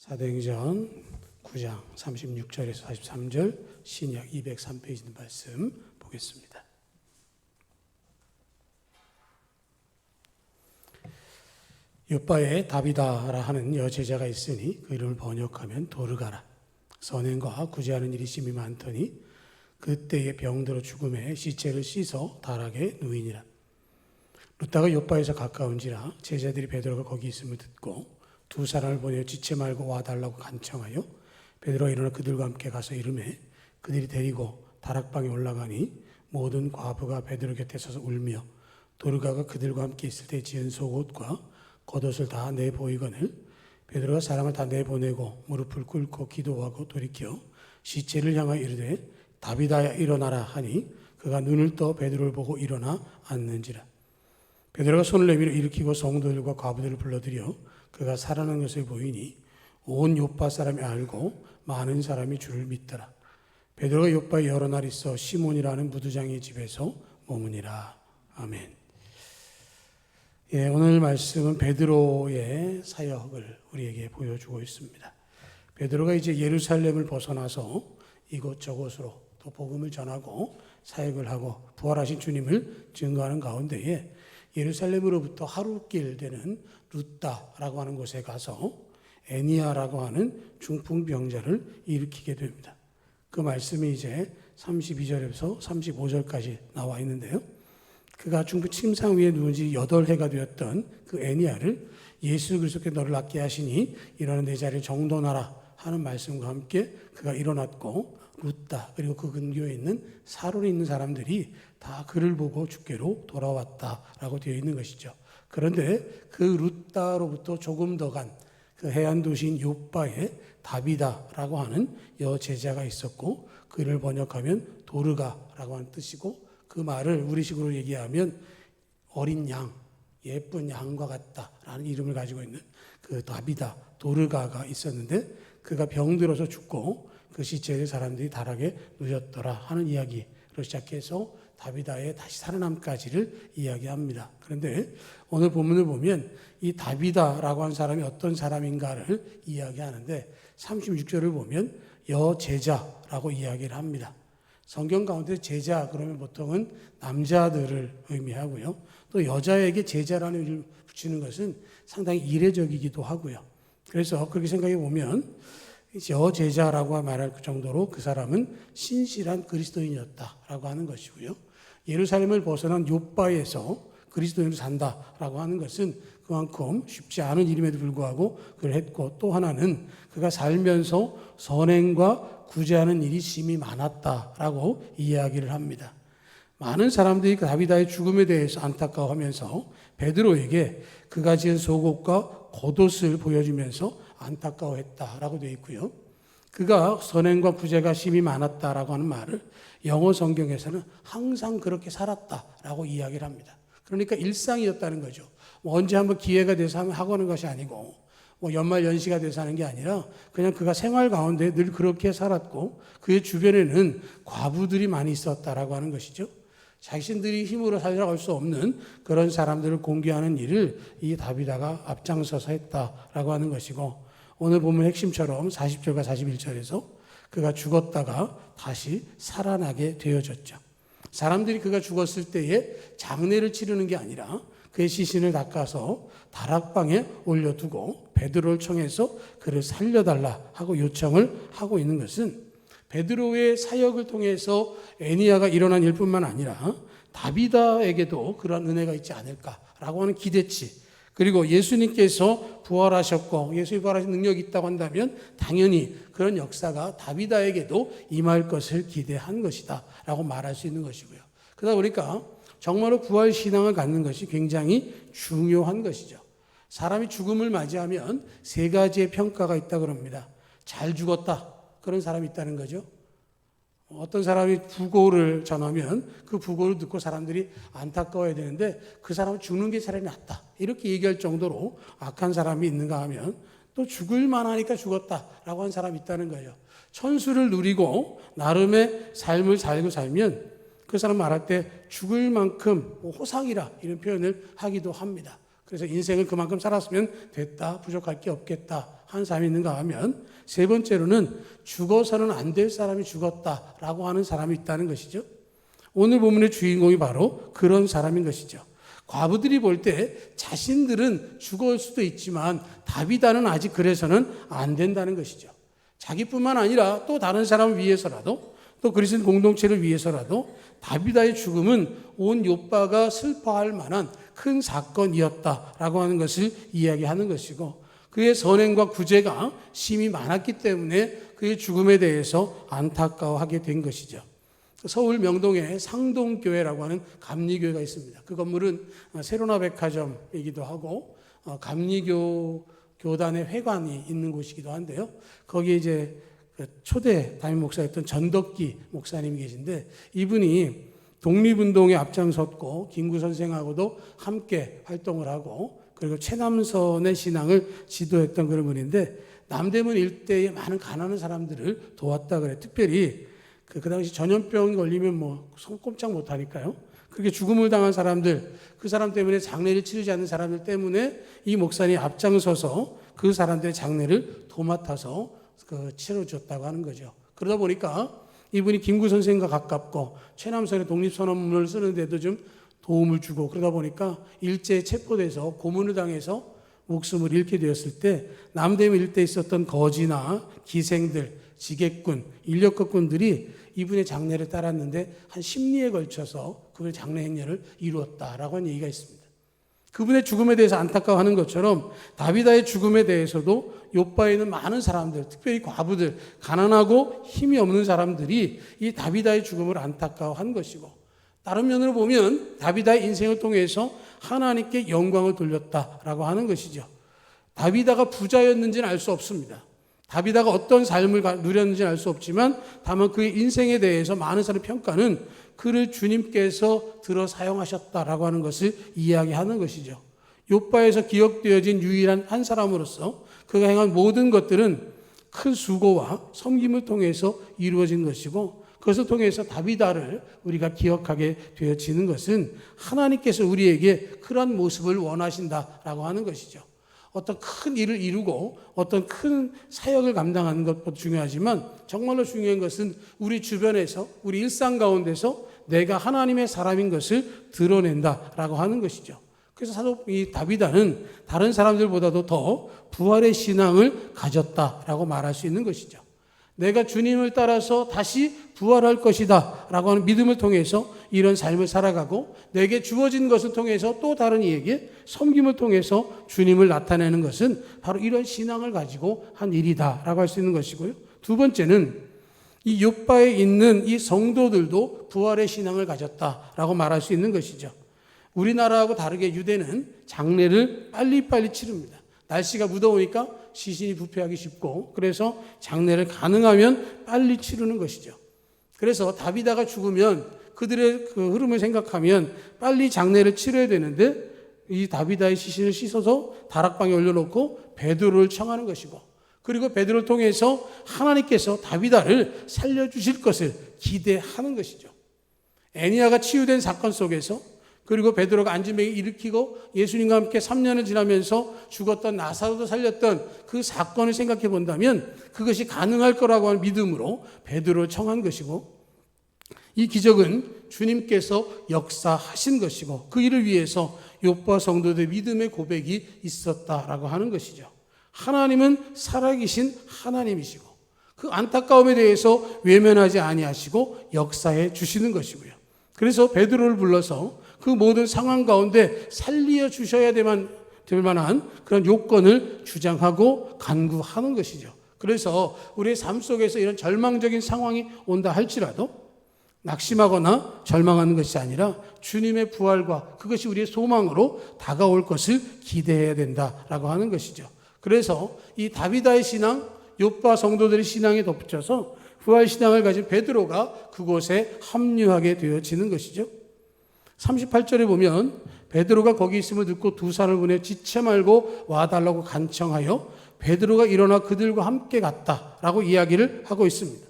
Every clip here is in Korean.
사도행전 9장 36절에서 43절 신약 203페이지 말씀 보겠습니다. 요빠에 다비다라 하는 여제자가 있으니 그 이름을 번역하면 도르가라. 선행과 구제하는 일이 심히 많더니 그때의 병들어 죽음에 시체를 씻어 다락에 누이니라. 루다가 요빠에서 가까운지라 제자들이 베드로가 거기 있음을 듣고 두 사람을 보내어 지체 말고 와달라고 간청하여 베드로가 일어나 그들과 함께 가서 이르매 그들이 데리고 다락방에 올라가니 모든 과부가 베드로 곁에 서서 울며 도르가가 그들과 함께 있을 때 지은 속옷과 겉옷을 다 내보이거늘 베드로가 사람을 다 내보내고 무릎을 꿇고 기도하고 돌이켜 시체를 향하여 이르되 다비다야 일어나라 하니 그가 눈을 떠 베드로를 보고 일어나 앉는지라. 베드로가 손을 내밀어 일으키고 성도들과 과부들을 불러들여 그가 살아난 것을 보이니 온 요빠 사람이 알고 많은 사람이 주를 믿더라. 베드로가 요빠에 여러 날 있어 시몬이라는 무두장의 집에서 머무니라. 아멘. 오늘 말씀은 베드로의 사역을 우리에게 보여주고 있습니다. 베드로가 이제 예루살렘을 벗어나서 이곳저곳으로 또 복음을 전하고 사역을 하고 부활하신 주님을 증거하는 가운데에 예루살렘으로부터 하루길 되는 루다라고 하는 곳에 가서 애니아라고 하는 중풍병자를 일으키게 됩니다. 그 말씀이 이제 32절에서 35절까지 나와 있는데요. 그가 중풍 침상 위에 누운 지 8해가 되었던 그 애니아를 예수 그리스도께 너를 낫게 하시니 일어나 내 자리를 정돈하라 하는 말씀과 함께 그가 일어났고 루다 그리고 그 근교에 있는 사론에 있는 사람들이 다 그를 보고 주께로 돌아왔다라고 되어 있는 것이죠. 그런데 그 루다로부터 조금 더 간 그 해안 도시인 요빠에 다비다라고 하는 여제자가 있었고 그를 번역하면 도르가라고 하는 뜻이고 그 말을 우리식으로 얘기하면 어린 양, 예쁜 양과 같다라는 이름을 가지고 있는 그 다비다, 도르가가 있었는데 그가 병들어서 죽고 그 시체를 사람들이 다락에 누였더라 하는 이야기로 시작해서 다비다의 다시 살아남까지를 이야기합니다. 그런데 오늘 본문을 보면 이 다비다라고 하는 사람이 어떤 사람인가를 이야기하는데 36절을 보면 여제자라고 이야기를 합니다. 성경 가운데 제자 그러면 보통은 남자들을 의미하고요. 또 여자에게 제자라는 이름을 붙이는 것은 상당히 이례적이기도 하고요. 그래서 그렇게 생각해 보면 여제자라고 말할 정도로 그 사람은 신실한 그리스도인이었다라고 하는 것이고요. 예루살렘을 벗어난 요빠에서 그리스도인으로 산다라고 하는 것은 그만큼 쉽지 않은 일임에도 불구하고 그걸 했고 또 하나는 그가 살면서 선행과 구제하는 일이 심히 많았다라고 이야기를 합니다. 많은 사람들이 다비다의 죽음에 대해서 안타까워하면서 베드로에게 그가 지은 속옷과 겉옷을 보여주면서 안타까워했다라고 되어 있고요. 그가 선행과 구제가 심히 많았다라고 하는 말을 영어 성경에서는 항상 그렇게 살았다라고 이야기를 합니다. 그러니까 일상이었다는 거죠. 언제 한번 기회가 돼서 하고 하는 것이 아니고 연말 연시가 돼서 하는 게 아니라 그냥 그가 생활 가운데 늘 그렇게 살았고 그의 주변에는 과부들이 많이 있었다라고 하는 것이죠. 자신들이 힘으로 살아갈 수 없는 그런 사람들을 공개하는 일을 이 다비다가 앞장서서 했다라고 하는 것이고 오늘 보면 핵심처럼 40절과 41절에서 그가 죽었다가 다시 살아나게 되어졌죠. 사람들이 그가 죽었을 때에 장례를 치르는 게 아니라 그의 시신을 닦아서 다락방에 올려두고 베드로를 청해서 그를 살려달라 하고 요청을 하고 있는 것은 베드로의 사역을 통해서 애니아가 일어난 일뿐만 아니라 다비다에게도 그런 은혜가 있지 않을까라고 하는 기대치 그리고 예수님께서 부활하셨고 예수님이 부활하신 능력이 있다고 한다면 당연히 그런 역사가 다비다에게도 임할 것을 기대한 것이다 라고 말할 수 있는 것이고요. 그러다 보니까 정말로 부활 신앙을 갖는 것이 굉장히 중요한 것이죠. 사람이 죽음을 맞이하면 3가지의 평가가 있다고 합니다. 잘 죽었다. 그런 사람이 있다는 거죠. 어떤 사람이 부고를 전하면 그 부고를 듣고 사람들이 안타까워야 되는데 그 사람은 죽는 게 차라리 낫다. 이렇게 얘기할 정도로 악한 사람이 있는가 하면 또 죽을 만하니까 죽었다라고 하는 사람이 있다는 거예요. 천수를 누리고 나름의 삶을 살고 살면 그 사람 말할 때 죽을 만큼 호상이라 이런 표현을 하기도 합니다. 그래서 인생을 그만큼 살았으면 됐다, 부족할 게 없겠다 하는 사람이 있는가 하면, 세 번째로는 죽어서는 안 될 사람이 죽었다라고 하는 사람이 있다는 것이죠. 오늘 본문의 주인공이 바로 그런 사람인 것이죠. 과부들이 볼 때 자신들은 죽을 수도 있지만 다비다는 아직 그래서는 안 된다는 것이죠. 자기뿐만 아니라 또 다른 사람을 위해서라도, 또 그리스도 공동체를 위해서라도 다비다의 죽음은 온 욥바가 슬퍼할 만한 큰 사건이었다라고 하는 것을 이야기하는 것이고, 그의 선행과 구제가 심히 많았기 때문에 그의 죽음에 대해서 안타까워하게 된 것이죠. 서울 명동에 상동교회라고 하는 감리교회가 있습니다. 그 건물은 세로나 백화점이기도 하고 감리교 교단의 회관이 있는 곳이기도 한데요. 거기에 이제 초대 담임 목사였던 전덕기 목사님이 계신데, 이분이 독립운동에 앞장섰고 김구 선생하고도 함께 활동을 하고, 그리고 최남선의 신앙을 지도했던 그런 분인데, 남대문 일대에 많은 가난한 사람들을 도왔다 그래. 특별히 그 당시 전염병이 걸리면 뭐 손꼼짝 못 하니까요. 그렇게 죽음을 당한 사람들, 그 사람 때문에 장례를 치르지 않는 사람들 때문에 이 목사님이 앞장서서 그 사람들의 장례를 도맡아서 치러줬다고 하는 거죠. 그러다 보니까 이분이 김구 선생과 가깝고 최남선의 독립선언문을 쓰는데도 좀 도움을 주고, 그러다 보니까 일제에 체포돼서 고문을 당해서 목숨을 잃게 되었을 때 남대문 일대에 있었던 거지나 기생들, 지객군, 인력거꾼들이 이분의 장례를 따랐는데 한 10리에 걸쳐서 그분의 장례 행렬을 이루었다라고 하는 얘기가 있습니다. 그분의 죽음에 대해서 안타까워하는 것처럼 다비다의 죽음에 대해서도 욥바에 있는 많은 사람들, 특별히 과부들, 가난하고 힘이 없는 사람들이 이 다비다의 죽음을 안타까워한 것이고, 다른 면으로 보면 다비다의 인생을 통해서 하나님께 영광을 돌렸다라고 하는 것이죠. 다비다가 부자였는지는 알 수 없습니다. 다비다가 어떤 삶을 누렸는지는 알 수 없지만, 다만 그의 인생에 대해서 많은 사람의 평가는 그를 주님께서 들어 사용하셨다라고 하는 것을 이야기하는 것이죠. 욥바에서 기억되어진 유일한 한 사람으로서 그가 행한 모든 것들은 큰 수고와 섬김을 통해서 이루어진 것이고, 그것을 통해서 다비다를 우리가 기억하게 되어지는 것은 하나님께서 우리에게 그러한 모습을 원하신다라고 하는 것이죠. 어떤 큰 일을 이루고 어떤 큰 사역을 감당하는 것도 중요하지만, 정말로 중요한 것은 우리 주변에서, 우리 일상 가운데서 내가 하나님의 사람인 것을 드러낸다라고 하는 것이죠. 그래서 사도 이 다비다는 다른 사람들보다도 더 부활의 신앙을 가졌다라고 말할 수 있는 것이죠. 내가 주님을 따라서 다시 부활할 것이다 라고 하는 믿음을 통해서 이런 삶을 살아가고, 내게 주어진 것을 통해서 또 다른 이에게 섬김을 통해서 주님을 나타내는 것은 바로 이런 신앙을 가지고 한 일이다 라고 할 수 있는 것이고요. 두 번째는 이 욥바에 있는 이 성도들도 부활의 신앙을 가졌다라고 말할 수 있는 것이죠. 우리나라하고 다르게 유대는 장례를 빨리빨리 치릅니다. 날씨가 무더우니까 시신이 부패하기 쉽고, 그래서 장례를 가능하면 빨리 치르는 것이죠. 그래서 다비다가 죽으면 그들의 그 흐름을 생각하면 빨리 장례를 치러야 되는데, 이 다비다의 시신을 씻어서 다락방에 올려놓고 베드로를 청하는 것이고, 그리고 베드로를 통해서 하나님께서 다비다를 살려주실 것을 기대하는 것이죠. 애니야가 치유된 사건 속에서, 그리고 베드로가 안진병을 일으키고 예수님과 함께 3년을 지나면서 죽었던 나사로도 살렸던 그 사건을 생각해 본다면 그것이 가능할 거라고 하는 믿음으로 베드로를 청한 것이고, 이 기적은 주님께서 역사하신 것이고, 그 일을 위해서 욥바 성도들의 믿음의 고백이 있었다라고 하는 것이죠. 하나님은 살아계신 하나님이시고, 그 안타까움에 대해서 외면하지 아니하시고 역사해 주시는 것이고요. 그래서 베드로를 불러서 그 모든 상황 가운데 살려 주셔야 될 만한 그런 요건을 주장하고 간구하는 것이죠. 그래서 우리의 삶 속에서 이런 절망적인 상황이 온다 할지라도 낙심하거나 절망하는 것이 아니라 주님의 부활과 그것이 우리의 소망으로 다가올 것을 기대해야 된다라고 하는 것이죠. 그래서 이 다비다의 신앙, 욥바 성도들의 신앙에 덧붙여서 부활 신앙을 가진 베드로가 그곳에 합류하게 되어지는 것이죠. 38절에 보면 베드로가 거기 있음을 듣고 두 사람을 보내 지체 말고 와달라고 간청하여 베드로가 일어나 그들과 함께 갔다라고 이야기를 하고 있습니다.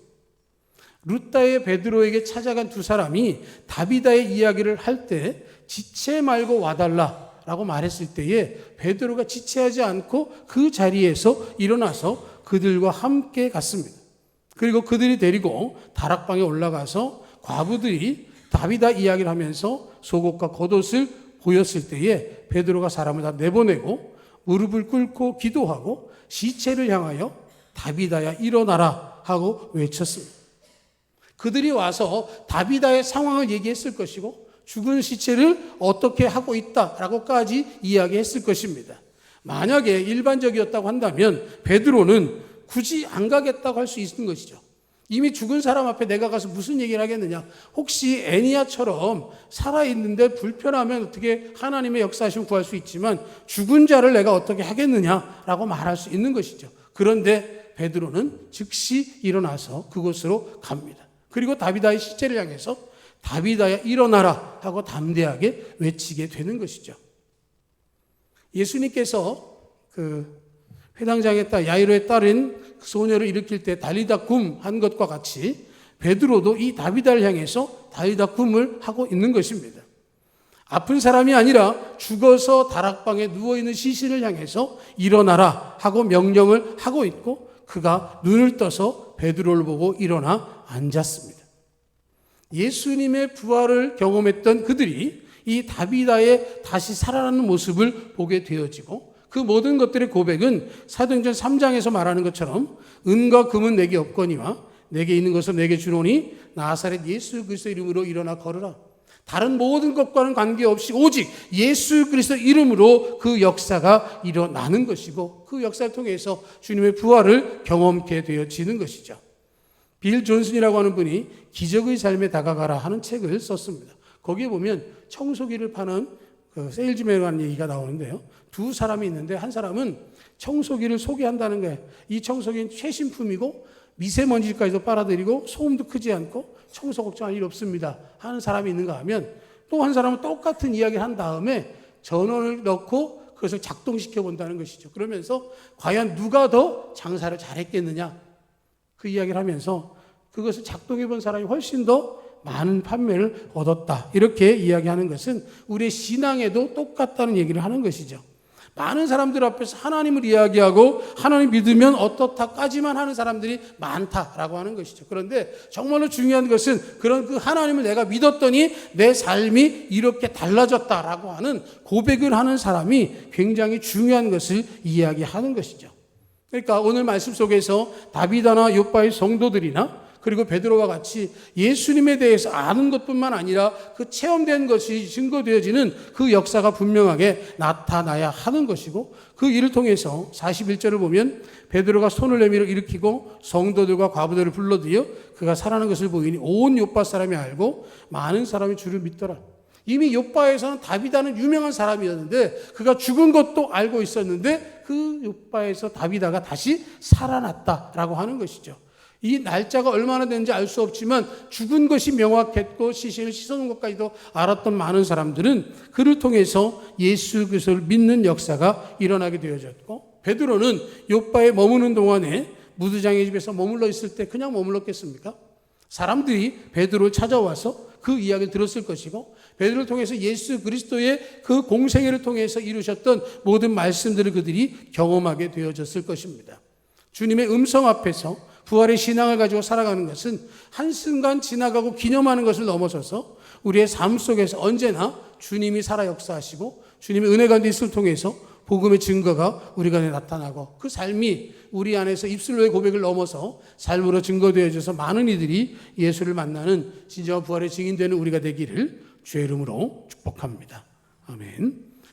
루다의 베드로에게 찾아간 두 사람이 다비다의 이야기를 할 때 지체 말고 와달라 라고 말했을 때에 베드로가 지체하지 않고 그 자리에서 일어나서 그들과 함께 갔습니다. 그리고 그들이 데리고 다락방에 올라가서 과부들이 다비다 이야기를 하면서 속옷과 겉옷을 보였을 때에 베드로가 사람을 다 내보내고 무릎을 꿇고 기도하고 시체를 향하여 다비다야 일어나라 하고 외쳤습니다. 그들이 와서 다비다의 상황을 얘기했을 것이고 죽은 시체를 어떻게 하고 있다라고까지 이야기했을 것입니다. 만약에 일반적이었다고 한다면 베드로는 굳이 안 가겠다고 할 수 있는 것이죠. 이미 죽은 사람 앞에 내가 가서 무슨 얘기를 하겠느냐. 혹시 애니야처럼 살아있는데 불편하면 어떻게 하나님의 역사하심을 구할 수 있지만 죽은 자를 내가 어떻게 하겠느냐라고 말할 수 있는 것이죠. 그런데 베드로는 즉시 일어나서 그곳으로 갑니다. 그리고 다비다의 시체를 향해서 다비다야 일어나라 하고 담대하게 외치게 되는 것이죠. 예수님께서 그 회당장의 딸 야이로의 딸인 소녀를 일으킬 때 달리다 굼 한 것과 같이 베드로도 이 다비다를 향해서 달리다 굼을 하고 있는 것입니다. 아픈 사람이 아니라 죽어서 다락방에 누워있는 시신을 향해서 일어나라 하고 명령을 하고 있고 그가 눈을 떠서 베드로를 보고 일어나 앉았습니다. 예수님의 부활을 경험했던 그들이 이 다비다의 다시 살아나는 모습을 보게 되어지고 그 모든 것들의 고백은 사도행전 3장에서 말하는 것처럼 은과 금은 내게 없거니와 내게 있는 것을 내게 주노니 나사렛 예수 그리스도 이름으로 일어나 걸으라. 다른 모든 것과는 관계없이 오직 예수 그리스도 이름으로 그 역사가 일어나는 것이고 그 역사를 통해서 주님의 부활을 경험케 되어지는 것이죠. 빌 존슨이라고 하는 분이 기적의 삶에 다가가라 하는 책을 썼습니다. 거기에 보면 청소기를 파는 그 세일즈맨이라는 얘기가 나오는데요. 두 사람이 있는데 한 사람은 청소기를 소개한다는 거예요. 이 청소기는 최신품이고 미세먼지까지도 빨아들이고 소음도 크지 않고 청소 걱정할 일 없습니다 하는 사람이 있는가 하면 또 한 사람은 똑같은 이야기를 한 다음에 전원을 넣고 그것을 작동시켜 본다는 것이죠. 그러면서 과연 누가 더 장사를 잘했겠느냐 그 이야기를 하면서 그것을 작동해 본 사람이 훨씬 더 많은 판매를 얻었다. 이렇게 이야기하는 것은 우리의 신앙에도 똑같다는 얘기를 하는 것이죠. 많은 사람들 앞에서 하나님을 이야기하고 하나님 믿으면 어떻다까지만 하는 사람들이 많다라고 하는 것이죠. 그런데 정말로 중요한 것은 그런 그 하나님을 내가 믿었더니 내 삶이 이렇게 달라졌다라고 하는 고백을 하는 사람이 굉장히 중요한 것을 이야기하는 것이죠. 그러니까 오늘 말씀 속에서 다비다나 욥바의 성도들이나 그리고 베드로와 같이 예수님에 대해서 아는 것뿐만 아니라 그 체험된 것이 증거되어지는 그 역사가 분명하게 나타나야 하는 것이고 그 일을 통해서 41절을 보면 베드로가 손을 내밀어 일으키고 성도들과 과부들을 불러들여 그가 살아난 것을 보이니 온 욥바 사람이 알고 많은 사람이 주를 믿더라. 이미 욥바에서는 다비다는 유명한 사람이었는데 그가 죽은 것도 알고 있었는데 그 욥바에서 다비다가 다시 살아났다라고 하는 것이죠. 이 날짜가 얼마나 되는지 알 수 없지만 죽은 것이 명확했고 시신을 씻어놓은 것까지도 알았던 많은 사람들은 그를 통해서 예수 그리스도를 믿는 역사가 일어나게 되어졌고 베드로는 욥바에 머무는 동안에 무드장의 집에서 머물러 있을 때 그냥 머물렀겠습니까? 사람들이 베드로를 찾아와서 그 이야기를 들었을 것이고 베드로를 통해서 예수 그리스도의 그 공생애를 통해서 이루셨던 모든 말씀들을 그들이 경험하게 되어졌을 것입니다. 주님의 음성 앞에서 부활의 신앙을 가지고 살아가는 것은 한순간 지나가고 기념하는 것을 넘어서서 우리의 삶 속에서 언제나 주님이 살아 역사하시고 주님의 은혜 가운데 있음을 통해서 복음의 증거가 우리 안에 나타나고 그 삶이 우리 안에서 입술로의 고백을 넘어서 삶으로 증거되어져서 많은 이들이 예수를 만나는 진정한 부활의 증인되는 우리가 되기를 주의 이름으로 축복합니다. 아멘.